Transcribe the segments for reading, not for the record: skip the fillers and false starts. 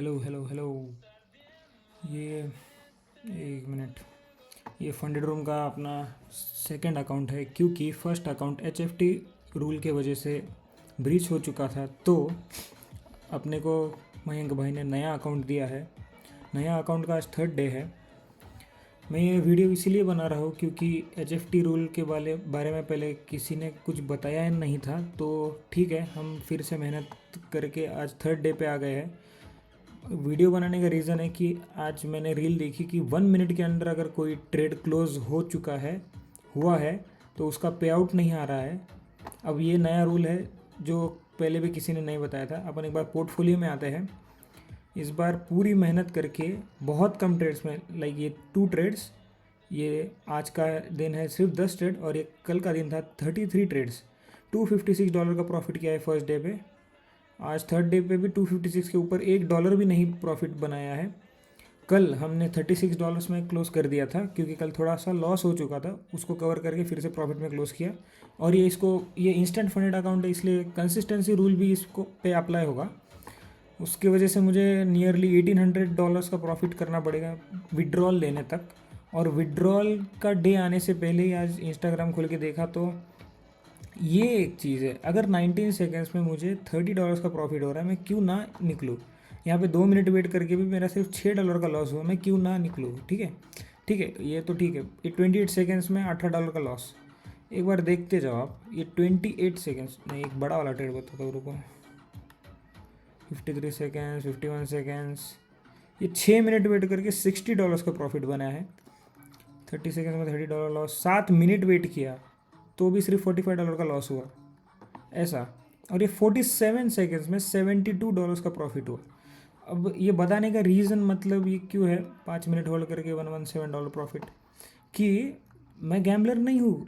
Hello hello hello. ये एक minute. ये फंडेड रूम का अपना सेकंड अकाउंट है, क्योंकि फर्स्ट अकाउंट HFT रूल के वजह से ब्रीच हो चुका था। तो अपने को मयंक भाई ने नया अकाउंट दिया है। नया अकाउंट का आज थर्ड डे है। मैं ये वीडियो इसीलिए बना रहा हूँ क्योंकि HFT रूल के बारे में पहले किसी ने कुछ बताया नहीं था। तो ठीक है, हम फिर से मेहनत करके आज थर्ड डे पे आ गए हैं। वीडियो बनाने का रीज़न है कि आज मैंने रील देखी कि 1 मिनट के अंदर अगर कोई ट्रेड क्लोज हो चुका है, हुआ है, तो उसका पे आउट नहीं आ रहा है। अब ये नया रूल है जो पहले भी किसी ने नहीं बताया था। अपन एक बार पोर्टफोलियो में आते हैं। इस बार पूरी मेहनत करके बहुत कम ट्रेड्स में, लाइक ये 2 ट्रेड्स, ये आज का दिन है सिर्फ 10 ट्रेड, और ये कल का दिन था 33 ट्रेड्स। $256 का प्रॉफिट किया है फर्स्ट डे पे। आज थर्ड डे पे भी 256 के ऊपर $1 भी नहीं प्रॉफिट बनाया है। कल हमने $36 में क्लोज कर दिया था क्योंकि कल थोड़ा सा लॉस हो चुका था, उसको कवर करके फिर से प्रॉफिट में क्लोज किया। और ये इंस्टेंट फंडेड अकाउंट है, इसलिए कंसिस्टेंसी रूल भी इसको पे अप्लाई होगा। उसकी वजह से मुझे नियरली $1800 का प्रॉफिट करना पड़ेगा विड्रॉल लेने तक। और विड्रॉल का डे आने से पहले ही आज इंस्टाग्राम खोल के देखा तो ये एक चीज़ है, अगर 19 सेकेंड्स में मुझे $30 का प्रॉफिट हो रहा है, मैं क्यों ना निकलूँ। यहाँ पे 2 मिनट वेट करके भी मेरा सिर्फ $6 का लॉस हुआ, मैं क्यों ना निकलूँ। ठीक है, ठीक है, ये तो ठीक है। ये 28 सेकेंड्स में $18 का लॉस। एक बार देखते जाओ आप, ये 28 सेकेंड्स में एक बड़ा वाला ट्रेड बताता हूँ, रुको। 53 सेकेंड्स, 51 सेकेंड्स, ये 6 मिनट वेट करके $60 का प्रॉफिट बना है। 30 सेकेंड्स में $30 लॉस, 7 मिनट वेट किया तो भी सिर्फ $45 का लॉस हुआ, ऐसा। और ये 47 सेकेंड्स में $72 का प्रॉफिट हुआ। अब ये बताने का रीज़न, मतलब ये क्यों है 5 मिनट होल्ड करके $117 प्रॉफिट, कि मैं गैम्बलर नहीं हूँ।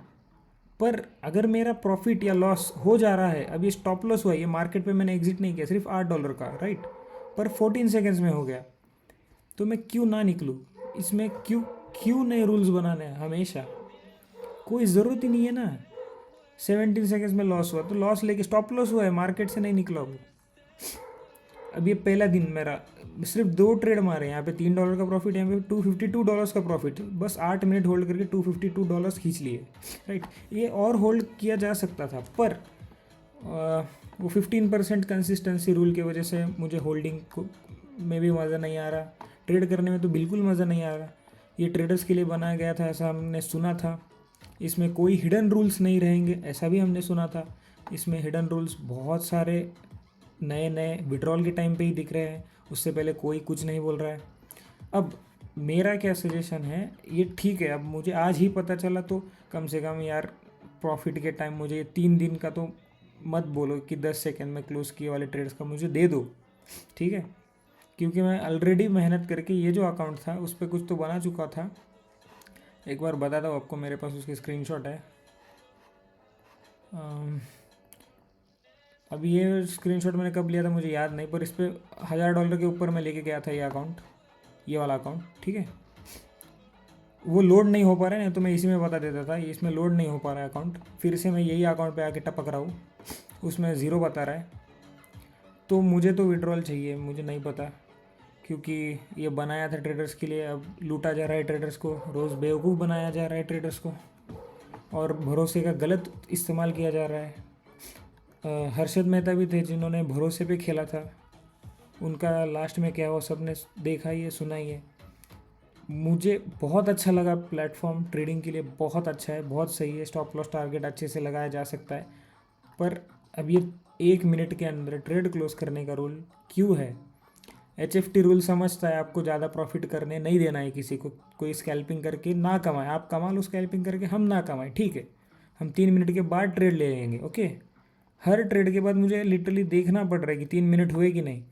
पर अगर मेरा प्रॉफिट या लॉस हो जा रहा है, अब ये स्टॉप लॉस हुआ है, ये मार्केट पे मैंने एग्जिट नहीं किया, सिर्फ $8 का, राइट, पर 14 सेकेंड्स में हो गया, तो मैं क्यों ना निकलूँ इसमें। क्यों क्यों नए रूल्स बनाने हैं हमेशा, कोई ज़रूरत ही नहीं है ना। 17 सेकेंड्स में लॉस हुआ तो लॉस लेके, स्टॉप लॉस हुआ है, मार्केट से नहीं निकला वो। अब ये पहला दिन मेरा, सिर्फ 2 ट्रेड मारे, यहाँ पे $3 का प्रॉफिट, यहाँ पे $252 का प्रॉफिट, बस 8 मिनट होल्ड करके $252 खींच लिए, राइट। ये और होल्ड किया जा सकता था, पर वो 15% कंसिस्टेंसी रूल की वजह से मुझे होल्डिंग को में भी मज़ा नहीं आ रहा, ट्रेड करने में तो बिल्कुल मज़ा नहीं आ रहा। ये ट्रेडर्स के लिए बनाया गया था, ऐसा हमने सुना था। इसमें कोई हिडन रूल्स नहीं रहेंगे, ऐसा भी हमने सुना था। इसमें हिडन रूल्स बहुत सारे नए नए विड्रॉल के टाइम पे ही दिख रहे हैं, उससे पहले कोई कुछ नहीं बोल रहा है। अब मेरा क्या सजेशन है, ये ठीक है, अब मुझे आज ही पता चला तो कम से कम यार प्रॉफिट के टाइम मुझे ये 3 दिन का तो मत बोलो कि 10 सेकेंड में क्लोज किए वाले ट्रेड्स का मुझे दे दो, ठीक है। क्योंकि मैं ऑलरेडी मेहनत करके ये जो अकाउंट था उस पर कुछ तो बना चुका था। एक बार बताता हूँ आपको, मेरे पास उसकी स्क्रीनशॉट है। अब ये स्क्रीनशॉट मैंने कब लिया था मुझे याद नहीं, पर इस पर $1000 के ऊपर मैं लेके गया था ये अकाउंट, ये वाला अकाउंट, ठीक है। वो लोड नहीं हो पा रहा है, नहीं तो मैं इसी में बता देता था। इसमें लोड नहीं हो पा रहा है अकाउंट, फिर से मैं यही अकाउंट पे आके टपक रहा हूँ, उसमें ज़ीरो बता रहा है। तो मुझे तो विड्रॉल चाहिए, मुझे नहीं पता, क्योंकि ये बनाया था ट्रेडर्स के लिए, अब लूटा जा रहा है ट्रेडर्स को, रोज़ बेवकूफ़ बनाया जा रहा है ट्रेडर्स को, और भरोसे का गलत इस्तेमाल किया जा रहा है। हर्षद मेहता भी थे जिन्होंने भरोसे पे खेला था, उनका लास्ट में क्या हुआ सबने देखा ही है, सुना ही है। मुझे बहुत अच्छा लगा प्लेटफॉर्म, ट्रेडिंग के लिए बहुत अच्छा है, बहुत सही है, स्टॉप लॉस टारगेट अच्छे से लगाया जा सकता है। पर अब ये 1 मिनट के अंदर ट्रेड क्लोज करने का रूल क्यों है। HFT रूल समझता है आपको ज़्यादा प्रॉफिट करने नहीं देना है किसी को, कोई स्कैल्पिंग करके ना कमाए, आप कमा लो स्कैल्पिंग करके, हम ना कमाएं, ठीक है। हम 3 मिनट के बाद ट्रेड ले लेंगे, ओके। हर ट्रेड के बाद मुझे लिटरली देखना पड़ रहा है कि 3 मिनट हुए कि नहीं।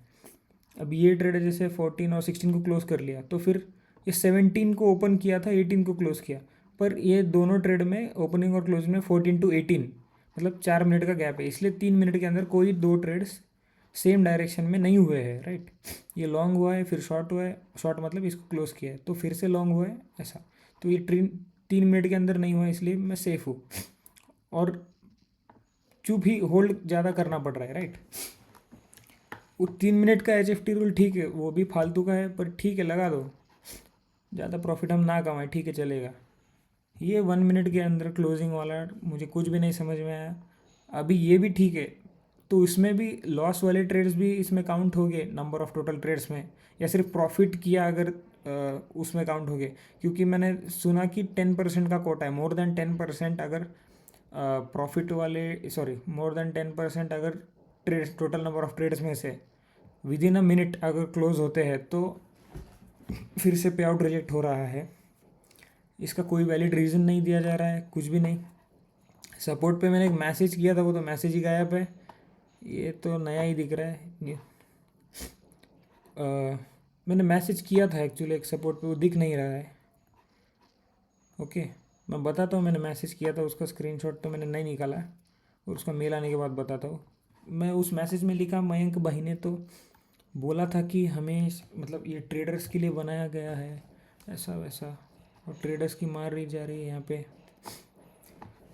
अब ये ट्रेड जैसे 14 और 16 को क्लोज कर लिया, तो फिर ये 17 को ओपन किया था, 18 को क्लोज किया, पर ये दोनों ट्रेड में ओपनिंग और क्लोजिंग में 14 to 18, मतलब 4 मिनट का गैप है, इसलिए 3 मिनट के अंदर कोई 2 ट्रेड्स सेम डायरेक्शन में नहीं हुए हैं, राइट। ये लॉन्ग हुआ है, फिर शॉर्ट हुआ है, शॉर्ट मतलब इसको क्लोज किया है तो फिर से लॉन्ग हुआ है, ऐसा। तो ये 3 मिनट के अंदर नहीं हुआ, इसलिए मैं सेफ़ हूँ, और चुप ही होल्ड ज़्यादा करना पड़ रहा है, राइट। वो 3 मिनट का HFT रूल ठीक है, वो भी फालतू का है, पर ठीक है लगा दो, ज़्यादा प्रॉफिट हम ना कमाएं, ठीक है चलेगा। ये 1 मिनट के अंदर क्लोजिंग वाला मुझे कुछ भी नहीं समझ में आया। अभी ये भी ठीक है, तो इसमें भी लॉस वाले ट्रेड्स भी इसमें काउंट हो गए नंबर ऑफ टोटल ट्रेड्स में, या सिर्फ प्रॉफिट किया अगर उसमें काउंट हो गए? क्योंकि मैंने सुना कि 10% का कोटा है, मोर देन 10% अगर प्रॉफिट वाले, सॉरी मोर देन 10% अगर trades, total number of trades में से विद इन अ मिनट अगर क्लोज होते हैं तो फिर से पे आउट रिजेक्ट हो रहा है। इसका कोई वैलिड रीज़न नहीं दिया जा रहा है, कुछ भी नहीं। सपोर्ट पे मैंने एक मैसेज किया था, वो तो मैसेज ही गायब है। ये तो नया ही दिख रहा है। मैंने मैसेज किया था एक्चुअली एक सपोर्ट पे, वो दिख नहीं रहा है। ओके, मैं बताता हूँ, मैंने मैसेज किया था, उसका स्क्रीनशॉट तो मैंने नहीं निकाला, और उसका मेल आने के बाद बताता हूँ। मैं उस मैसेज में लिखा, मयंक भाई ने तो बोला था कि हमें मतलब ये ट्रेडर्स के लिए बनाया गया है, ऐसा वैसा, और ट्रेडर्स की मार रही जा रही है यहाँ पे।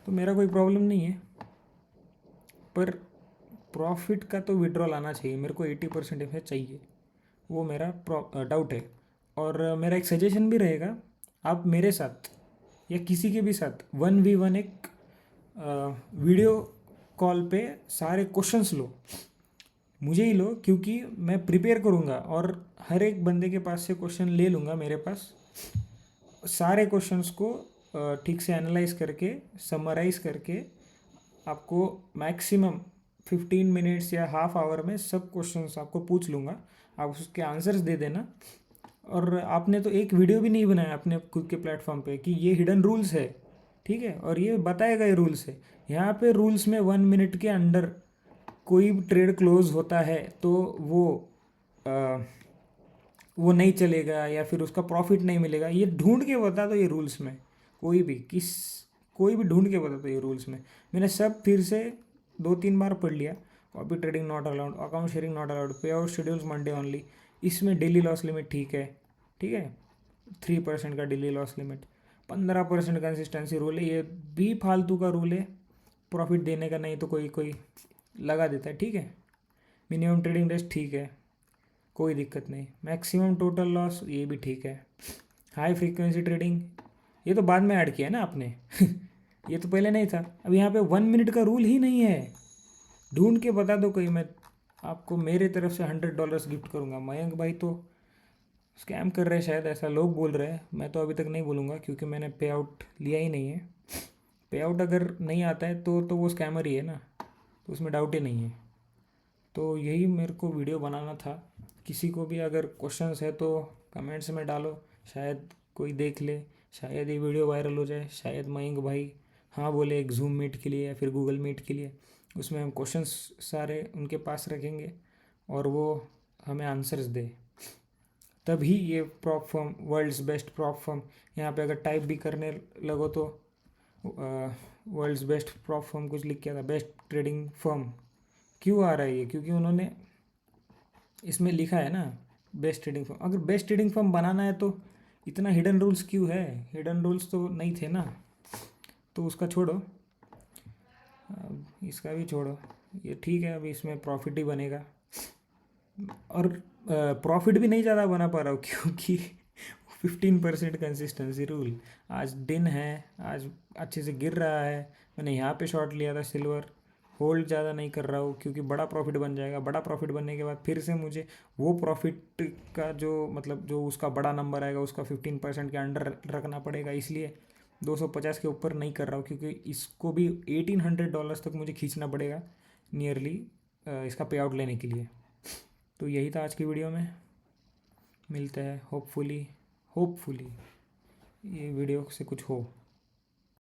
तो मेरा कोई प्रॉब्लम नहीं है, पर प्रॉफिट का तो विड्रॉल आना चाहिए। मेरे को 80% इफेक्ट चाहिए, वो मेरा डाउट है। और मेरा एक सजेशन भी रहेगा, आप मेरे साथ या किसी के भी साथ 1v1 एक वीडियो कॉल पे सारे क्वेश्चंस लो, मुझे ही लो, क्योंकि मैं प्रिपेयर करूँगा और हर एक बंदे के पास से क्वेश्चन ले लूँगा। मेरे पास सारे क्वेश्चंस को ठीक से एनालाइज करके, समराइज़ करके, आपको मैक्सिमम 15 मिनट्स या हाफ आवर में सब क्वेश्चंस आपको पूछ लूँगा, आप उसके आंसर्स दे देना। और आपने तो एक वीडियो भी नहीं बनाया अपने खुद के प्लेटफॉर्म पे कि ये हिडन रूल्स है, ठीक है, और ये बताए गए रूल्स है। यहाँ पे रूल्स में 1 मिनट के अंडर कोई ट्रेड क्लोज होता है तो आ, वो नहीं चलेगा, या फिर उसका प्रॉफिट नहीं मिलेगा। ये ढूंढ के बता दो ये रूल्स में, कोई भी ढूंढ के बता दो ये रूल्स में। मैंने सब फिर से 2-3 बार पढ़ लिया। Copy trading not allowed, account sharing not allowed, पे आउट शेड्यूल्स मंडे ओनली। इसमें डेली लॉस लिमिट ठीक है, ठीक है, 3% का daily loss limit, 15% consistency rule है, ये भी फालतू का रूल है, प्रॉफिट देने का नहीं तो कोई कोई लगा देता है, ठीक है। मिनिमम ट्रेडिंग डेज ठीक है, कोई दिक्कत नहीं। मैक्सिमम टोटल लॉस ये भी ठीक है। हाई फ्रीक्वेंसी ट्रेडिंग ये तो बाद में ऐड किया है ना आपने ये तो पहले नहीं था। अब यहाँ पे 1 मिनट का रूल ही नहीं है, ढूंढ के बता दो कोई, मैं आपको मेरे तरफ से $100 गिफ्ट करूँगा। मयंक भाई तो स्कैम कर रहे हैं शायद, ऐसा लोग बोल रहे हैं। मैं तो अभी तक नहीं बोलूँगा क्योंकि मैंने पे आउट लिया ही नहीं है। पे आउट अगर नहीं आता है तो वो स्कैमर ही है ना, तो उसमें डाउट ही नहीं है। तो यही मेरे को वीडियो बनाना था। किसी को भी अगर क्वेश्चंस है तो कमेंट्स में डालो, शायद कोई देख ले, शायद ये वीडियो वायरल हो जाए, शायद मयंक भाई हाँ बोले एक जूम मीट के लिए या फिर गूगल मीट के लिए। उसमें हम क्वेश्चंस सारे उनके पास रखेंगे और वो हमें आंसर्स दे, तभी ये prop firm, world's best prop firm, यहाँ पे अगर टाइप भी करने लगो तो वर्ल्ड्स बेस्ट प्रॉप फर्म कुछ लिख के आता, बेस्ट ट्रेडिंग फर्म क्यों आ रहा है ये? क्योंकि उन्होंने इसमें लिखा है ना बेस्ट ट्रेडिंग फर्म। अगर बेस्ट ट्रेडिंग फर्म बनाना है तो इतना हिडन रूल्स क्यों है? हिडन रूल्स तो नहीं थे ना, तो उसका छोड़ो, अब इसका भी छोड़ो, ये ठीक है। अभी इसमें प्रॉफिट ही बनेगा, और प्रॉफिट भी नहीं ज़्यादा बना पा रहा हूँ क्योंकि 15% कंसिस्टेंसी रूल। आज दिन है, आज अच्छे से गिर रहा है। मैंने यहाँ पे शॉर्ट लिया था सिल्वर, होल्ड ज़्यादा नहीं कर रहा हूँ क्योंकि बड़ा प्रॉफिट बन जाएगा। बड़ा प्रॉफिट बनने के बाद फिर से मुझे वो प्रॉफिट का जो मतलब जो उसका बड़ा नंबर आएगा उसका 15% के अंडर रखना पड़ेगा, इसलिए 250 के ऊपर नहीं कर रहा हूँ, क्योंकि इसको भी $1800 तक मुझे खींचना पड़ेगा नियरली इसका पे आउट लेने के लिए। तो यही था आज की वीडियो में, मिलते हैं होपफुली ये वीडियो से कुछ हो।